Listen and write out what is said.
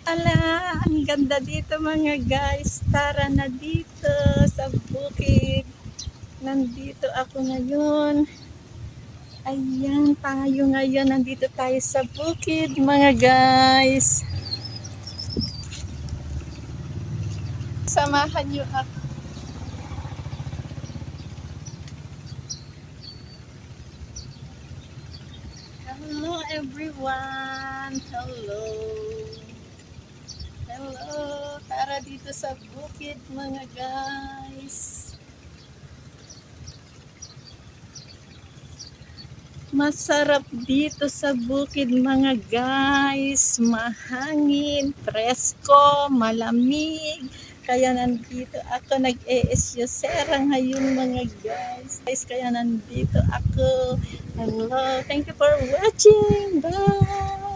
Ala, ang ganda dito mga guys. Tara na dito sa bukid. Nandito ako ngayon. Ayan, tayo ngayon. Nandito tayo sa bukid mga guys. Samahan niyo ako. Hello everyone. Hello. Hello. Tara dito sa bukid mga guys. Masarap dito sa bukid mga guys. Mahangin, presko, malamig. Kaya nandito ako nag-e-esyosera ngayon mga guys. Kaya nandito ako. Hello. Thank you for watching. Bye.